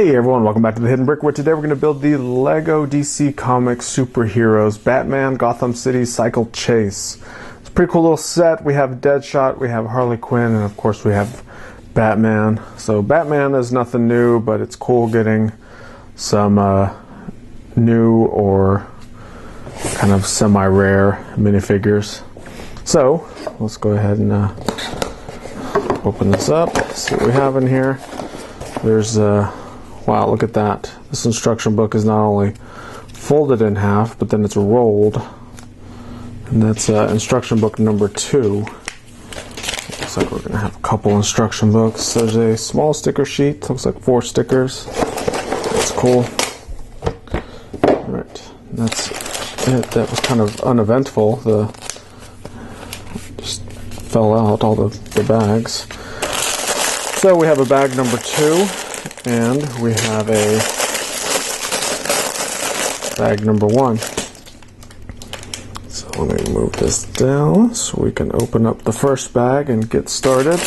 Hey everyone, welcome back to the Hidden Brick, where today we're going to build the Lego DC Comics superheroes Batman Gotham City Cycle Chase. It's a pretty cool little set. We have Deadshot, we have Harley Quinn, and of course we have Batman. So Batman is nothing new, but it's cool getting some new or kind of semi-rare minifigures. So let's go ahead and open this up, see what we have in here. There's wow, look at that. This instruction book is not only folded in half, but then it's rolled. And that's instruction book number 2. Looks like we're going to have a couple instruction books. There's a small sticker sheet. Looks like 4 stickers. That's cool. Alright, that's it. That was kind of uneventful. Just fell out, all the bags. So we have a bag number 2. And we have a bag number 1. So let me move this down so we can open up the first bag and get started.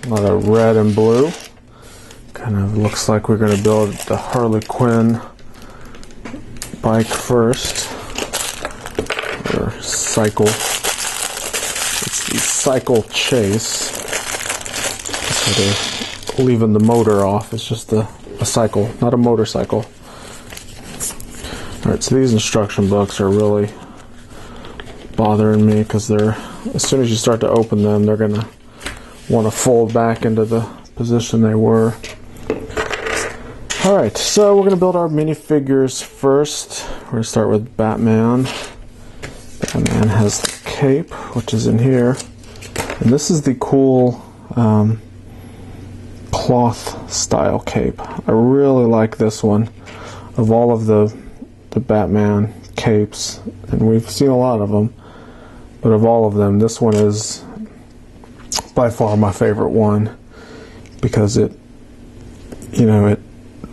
A lot of red and blue. Kind of looks like we're going to build the Harley Quinn bike first. Or cycle. Cycle Chase. So they're leaving the motor off. It's just a cycle, not a motorcycle. Alright, so these instruction books are really bothering me because as soon as you start to open them, they're going to want to fold back into the position they were. Alright, so we're going to build our minifigures first. We're going to start with Batman. Batman has the cape, which is in here. And this is the cool cloth style cape. I really like this one. Of all of the Batman capes, and we've seen a lot of them, but of all of them, this one is by far my favorite one because it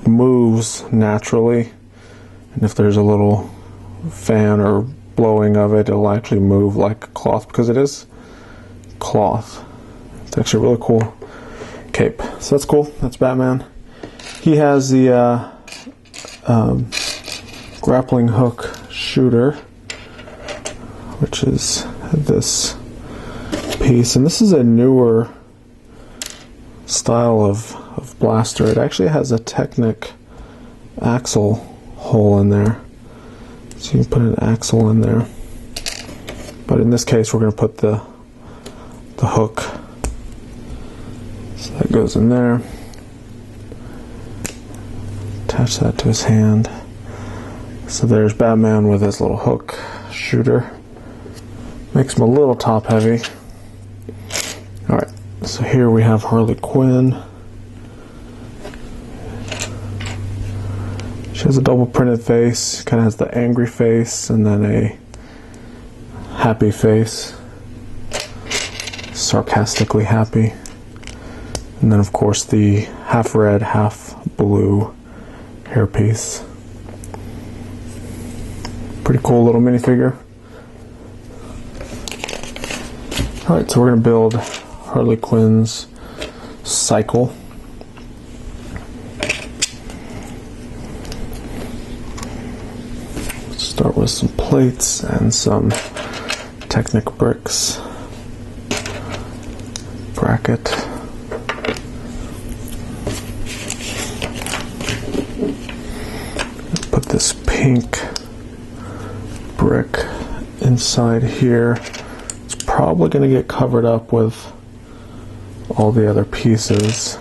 moves naturally, and if there's a little fan or blowing of it, it'll actually move like cloth because it is cloth. It's actually a really cool cape. So that's cool. That's Batman. He has the grappling hook shooter, which is this piece. And this is a newer style of blaster. It actually has a Technic axle hole in there. So you can put an axle in there. But in this case, we're going to put the hook. So that goes in there. Attach that to his hand. So there's Batman with his little hook shooter. Makes him a little top heavy. Alright, so here we have Harley Quinn. She has a double printed face. Kind of has the angry face and then a happy face. Sarcastically happy. And then of course the half red, half blue hairpiece. Pretty cool little minifigure. Alright, so we're going to build Harley Quinn's cycle. Let's start with some plates and some Technic bricks. Bracket. Put this pink brick inside here. It's probably going to get covered up with all the other pieces.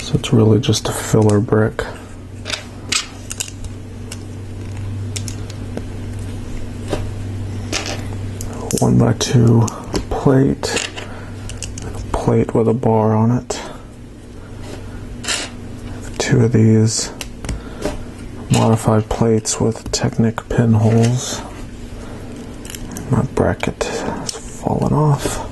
So it's really just a filler brick. One by 2 plate, and a plate with a bar on it. 2 of these modified plates with Technic pinholes. My bracket has fallen off.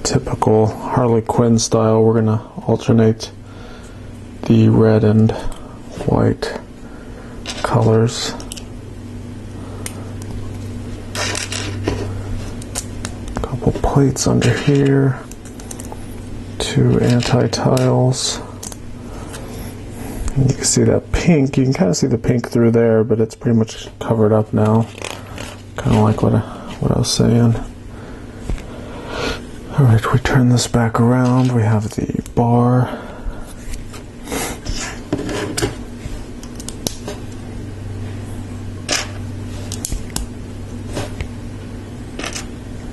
typical Harley Quinn style, we're going to alternate the red and white colors. A couple plates under here, 2 anti-tiles. You can see that pink, you can kind of see the pink through there, but it's pretty much covered up now. Kind of like what I was saying. Alright, we turn this back around. We have the bar.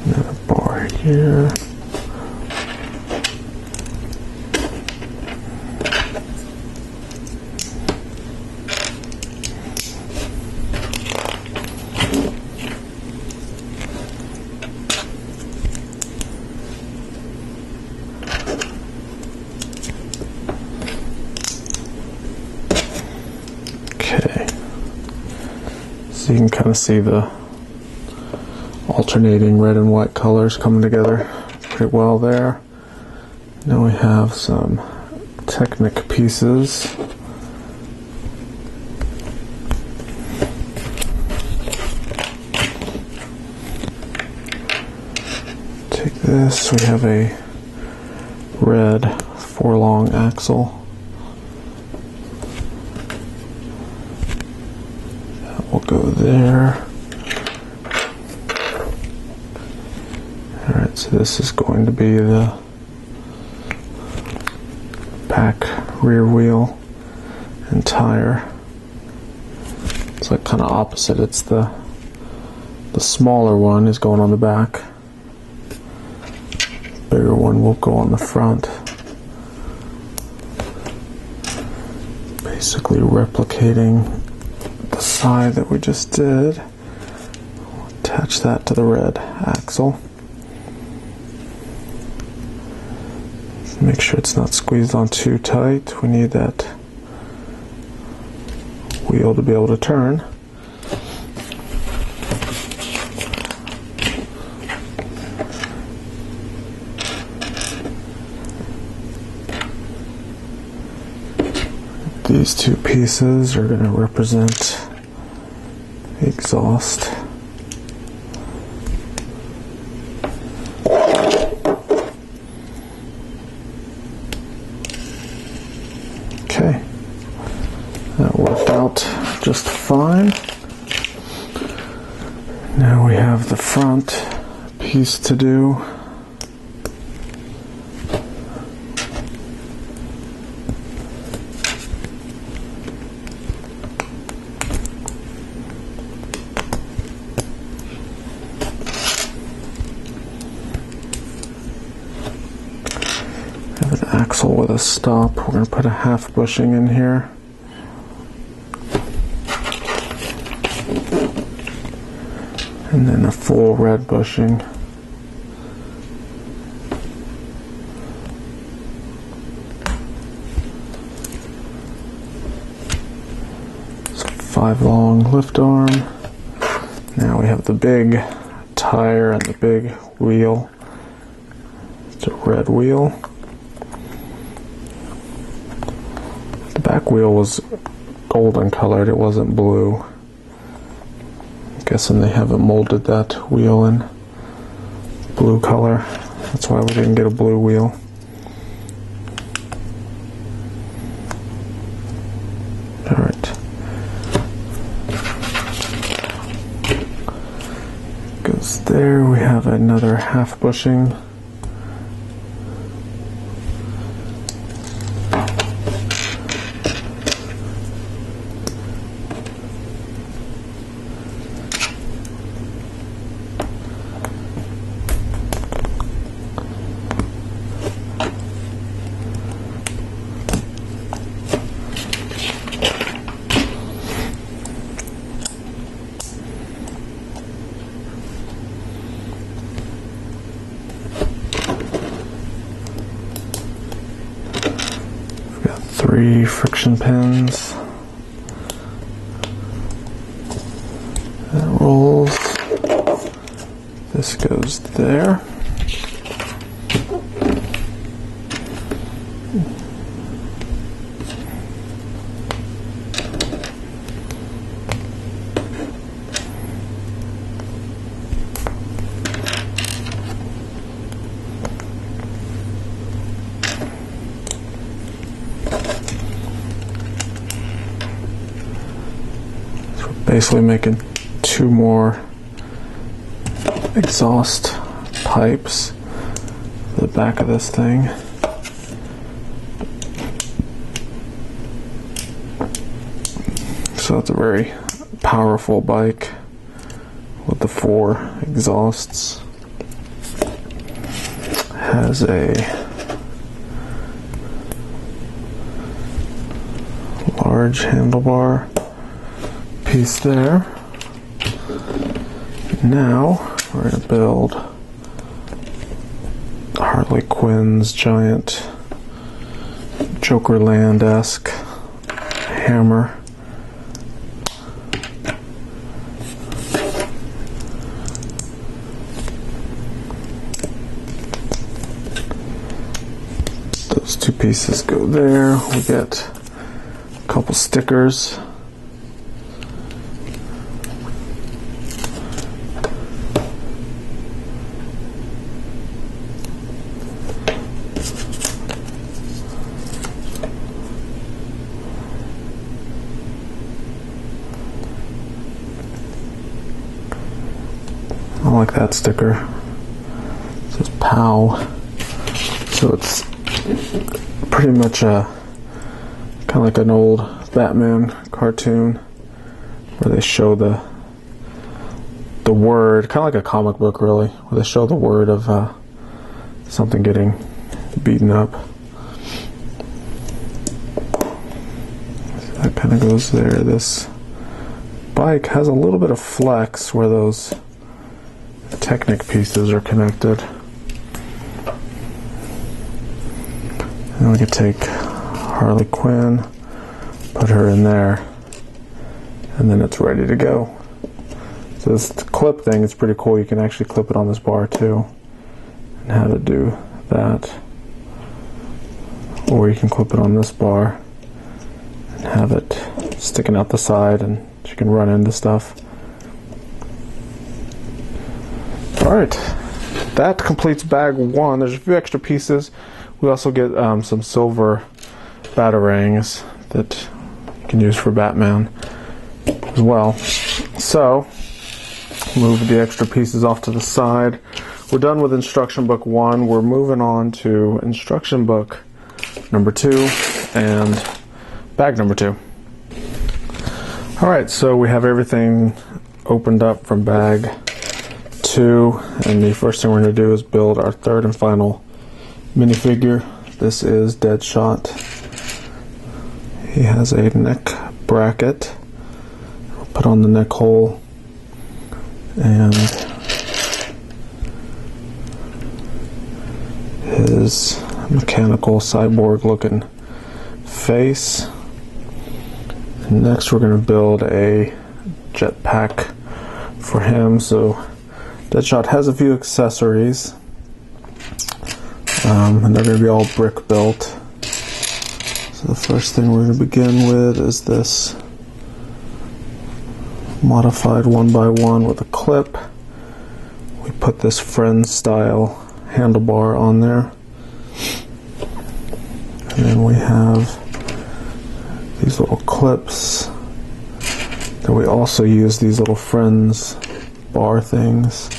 Another bar here. Okay, so you can kind of see the alternating red and white colors coming together pretty well there. Now we have some Technic pieces. Take this, we have a red 4-long axle. We'll go there. Alright, so this is going to be the back rear wheel and tire. It's like kind of opposite. It's the smaller one is going on the back. The bigger one will go on the front. Basically replicating the side that we just did. We'll attach that to the red axle. Make sure it's not squeezed on too tight. We need that wheel to be able to turn. These 2 pieces are going to represent the exhaust. Okay, that worked out just fine. Now we have the front piece to do. Have an axle with a stop. We're going to put a half bushing in here. And then a full red bushing. So 5 long lift arm. Now we have the big tire and the big wheel. It's a red wheel. The back wheel was golden colored, it wasn't blue. I'm guessing they haven't molded that wheel in blue color. That's why we didn't get a blue wheel. Alright. Goes there. We have another half bushing. We've got 3 friction pins. That rolls. This goes there. Basically making 2 more exhaust pipes for the back of this thing. So it's a very powerful bike with the 4 exhausts. Has a large handlebar piece there. Now we're going to build Harley Quinn's giant Jokerland-esque hammer. Those 2 pieces go there. We get a couple stickers. I like that sticker. It says POW. So it's pretty much a kind of like an old Batman cartoon where they show the word, kind of like a comic book really, where they show the word of something getting beaten up. So that kind of goes there. This bike has a little bit of flex where those Technic pieces are connected. And we could take Harley Quinn, put her in there, and then it's ready to go. So this clip thing is pretty cool. You can actually clip it on this bar too, and have it do that. Or you can clip it on this bar and have it sticking out the side, and you can run into stuff. Alright, that completes bag 1. There's a few extra pieces. We also get some silver batarangs that you can use for Batman as well. So, move the extra pieces off to the side. We're done with instruction book 1. We're moving on to instruction book number 2 and bag number 2. Alright, so we have everything opened up from bag 2, and the first thing we're going to do is build our 3rd and final minifigure. This is Deadshot. He has a neck bracket. We'll put on the neck hole, and his mechanical cyborg looking face. And next we're going to build a jetpack for him. So Deadshot has a few accessories, and they're going to be all brick built. So the first thing we're going to begin with is this modified 1x1 with a clip. We put this Friends style handlebar on there, and then we have these little clips. Then we also use these little Friends bar things.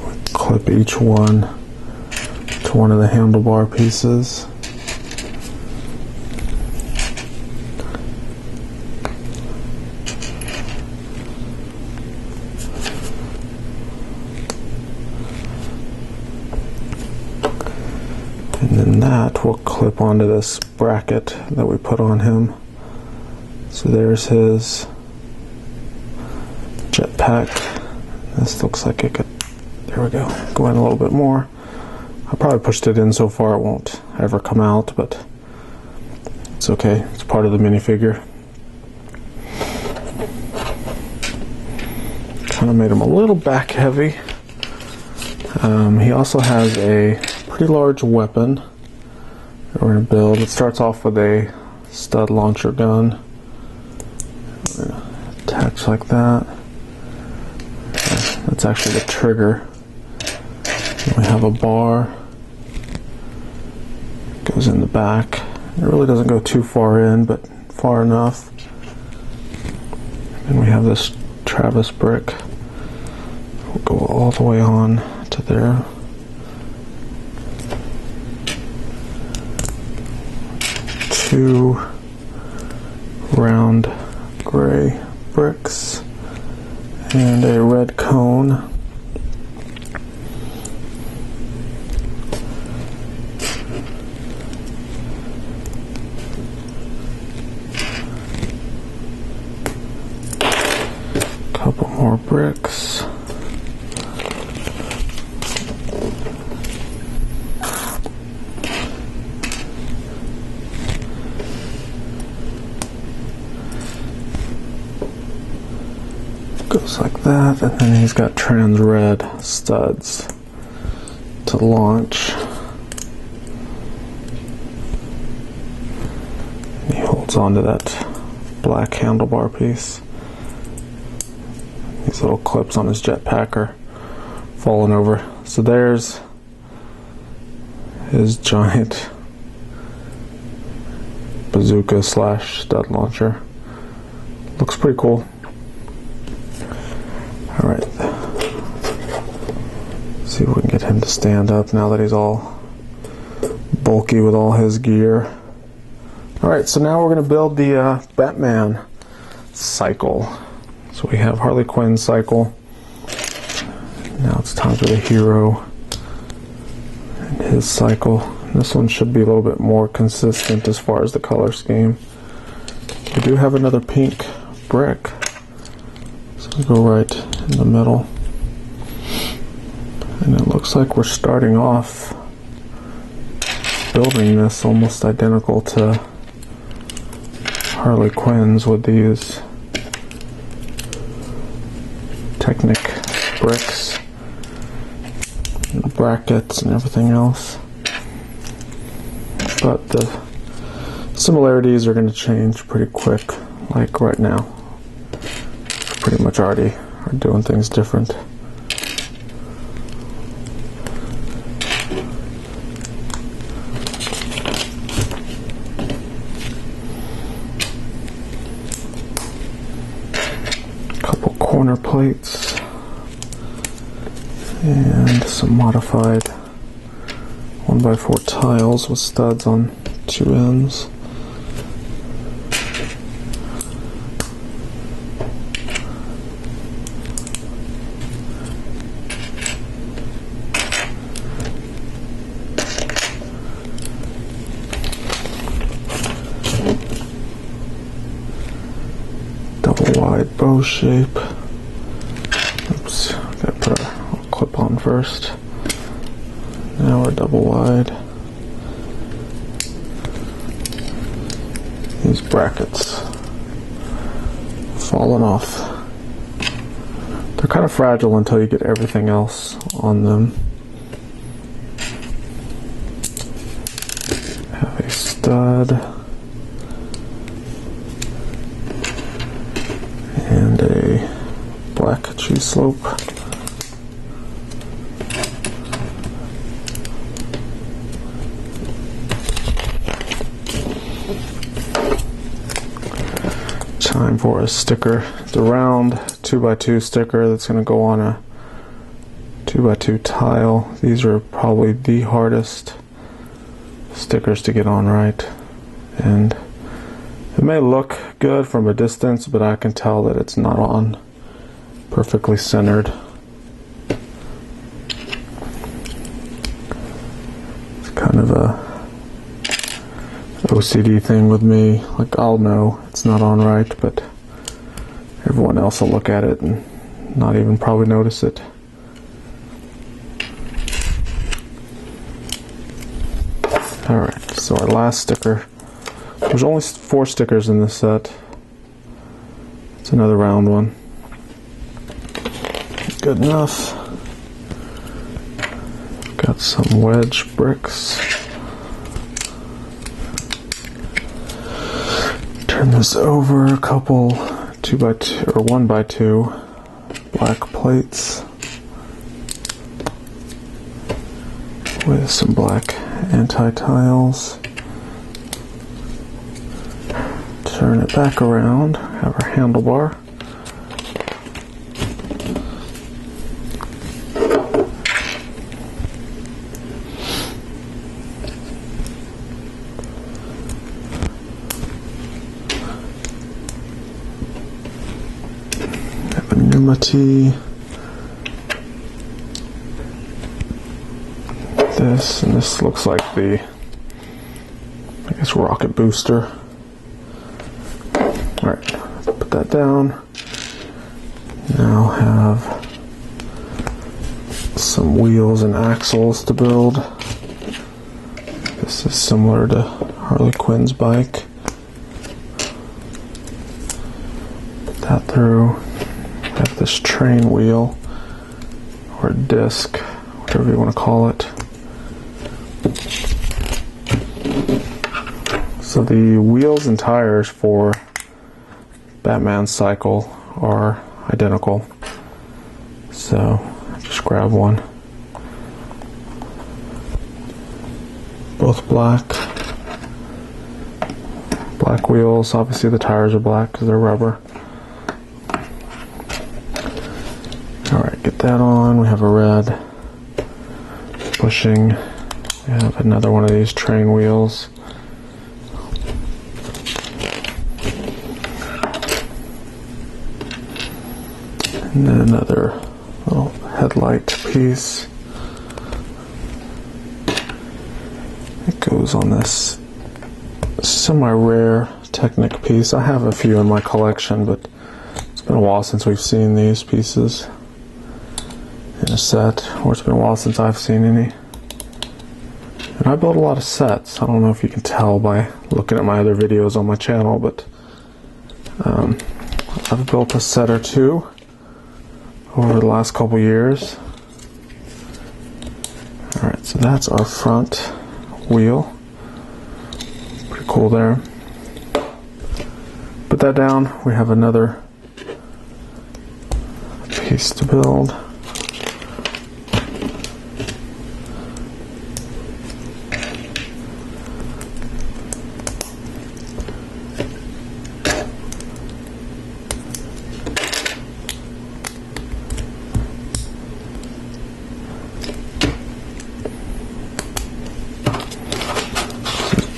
We clip each one to one of the handlebar pieces. And then that will clip onto this bracket that we put on him. So there's his jetpack. This looks like it could, there we go in a little bit more. I probably pushed it in so far it won't ever come out, but it's okay. It's part of the minifigure. Kind of made him a little back heavy. He also has a pretty large weapon that we're going to build. It starts off with a stud launcher gun. We're going to attach like that. That's actually the trigger. And we have a bar. It goes in the back. It really doesn't go too far in, but far enough. And we have this Travis brick. We'll go all the way on to there. Two round gray bricks and a red cone. Couple more bricks. Goes like that, and then he's got trans red studs to launch. And he holds onto that black handlebar piece. These little clips on his jetpack are falling over. So there's his giant bazooka slash stud launcher. Looks pretty cool. Alright, see if we can get him to stand up now that he's all bulky with all his gear. Alright, so now we're going to build the Batman cycle. So we have Harley Quinn's cycle. Now it's time for the hero and his cycle. This one should be a little bit more consistent as far as the color scheme. We do have another pink brick. So we go right in the middle. And it looks like we're starting off building this almost identical to Harley Quinn's with these Technic bricks and brackets and everything else. But the similarities are going to change pretty quick, like right now. Pretty much already are doing things different. Couple corner plates and some modified 1x4 tiles with studs on two ends. Double wide bow shape. Oops, gotta put a clip on first. Now we're double wide. These brackets falling off. They're kind of fragile until you get everything else on them. Have a stud and a black cheese slope. Time for a sticker. It's a round 2x2 sticker that's going to go on a 2x2 tile. These are probably the hardest stickers to get on right, and it may look good from a distance, but I can tell that it's not on perfectly centered. It's kind of a OCD thing with me. Like, I'll know it's not on right, but everyone else will look at it and not even probably notice it. Alright, so our last sticker. There's only 4 stickers in this set. It's another round one. Good enough. Got some wedge bricks. Turn this over, a couple 2x2 or 1x2 black plates with some black anti-tiles. Turn turn it back around, have our handlebar. Have a pneumati. This looks like the, I guess, rocket booster. Alright, put that down. Now have some wheels and axles to build. This is similar to Harley Quinn's bike. Put that through. Have this train wheel, or disc, whatever you want to call it. So the wheels and tires for Batman's cycle are identical. So just grab one. Both black. Black wheels. Obviously the tires are black because they're rubber. Alright, get that on. We have a red bushing. We have another one of these train wheels. And then another little headlight piece. It goes on this semi-rare Technic piece. I have a few in my collection, but it's been a while since we've seen these pieces in a set, or it's been a while since I've seen any. And I build a lot of sets. I don't know if you can tell by looking at my other videos on my channel, but I've built a set or two over the last couple years. Alright, so that's our front wheel. Pretty cool there. Put that down. We have another piece to build.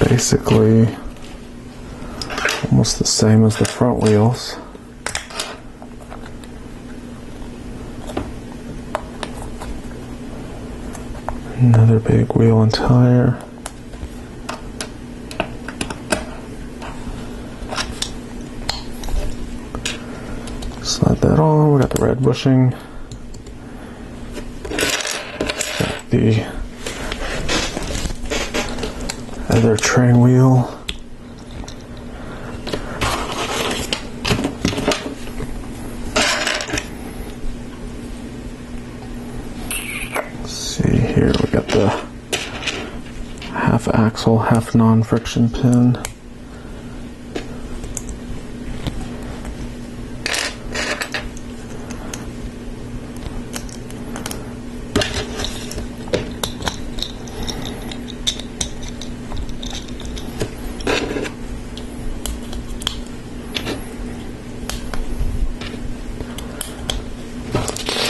Basically almost the same as the front wheels. Another big wheel and tire. Slide that on. We got the red bushing. Got the other train wheel. Let's see here, we got the half axle, half non-friction pin.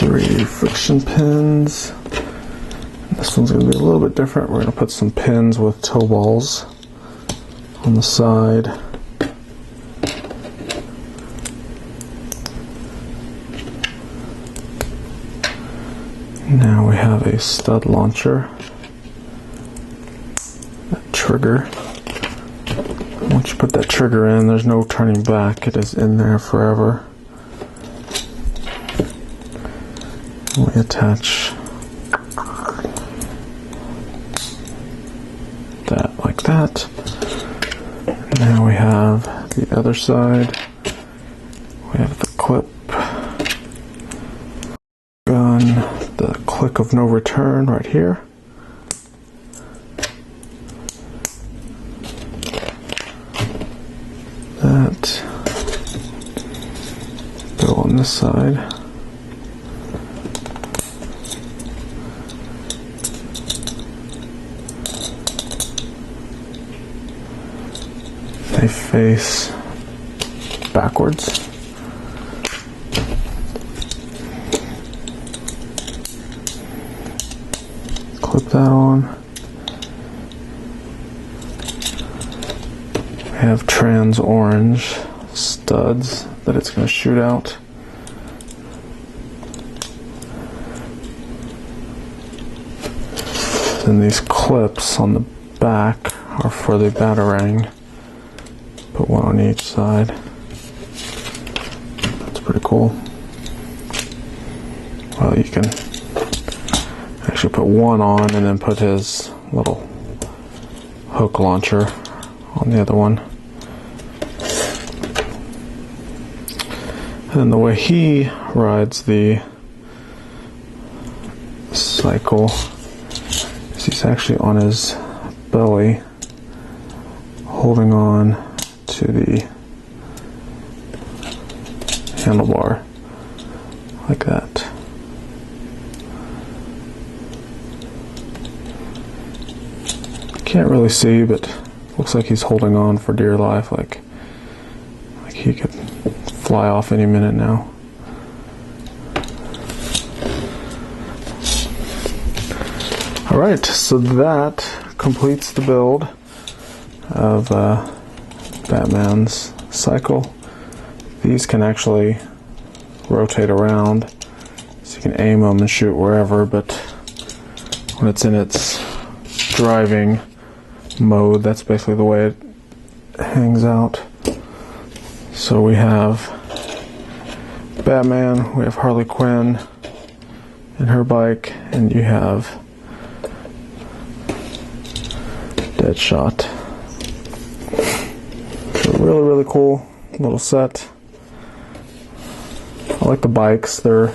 Three friction pins. This one's going to be a little bit different. We're going to put some pins with toe balls on the side. Now we have a stud launcher. That trigger. Once you put that trigger in, there's no turning back. It is in there forever. We attach that like that. Now we have the other side. We have the clip gun, the click of no return right here. That go on this side. They face backwards. Clip that on. We have trans orange studs that it's going to shoot out. Then these clips on the back are for the batarang. Put one on each side. That's pretty cool. Well, you can actually put one on and then put his little hook launcher on the other one. And then the way he rides the cycle is he's actually on his belly, holding on to the handlebar like that. Can't really see, but looks like he's holding on for dear life, like he could fly off any minute now. Alright, so that completes the build of Batman's cycle. These can actually rotate around, so you can aim them and shoot wherever, but when it's in its driving mode, that's basically the way it hangs out. So we have Batman, we have Harley Quinn and her bike, and you have Deadshot. So really, really cool little set. I like the bikes. They're,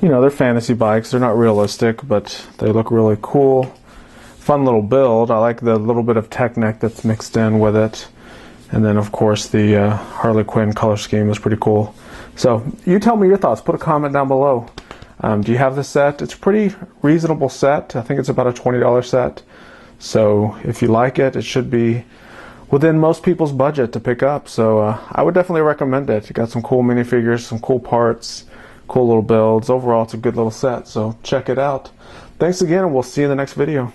they're fantasy bikes. They're not realistic, but they look really cool. Fun little build. I like the little bit of Technic that's mixed in with it. And then, of course, the Harley Quinn color scheme is pretty cool. So you tell me your thoughts. Put a comment down below. Do you have this set? It's a pretty reasonable set. I think it's about a $20 set. So if you like it, it should be within most people's budget to pick up. So I would definitely recommend it. You got some cool minifigures, some cool parts, cool little builds. Overall, it's a good little set. So check it out. Thanks again, and we'll see you in the next video.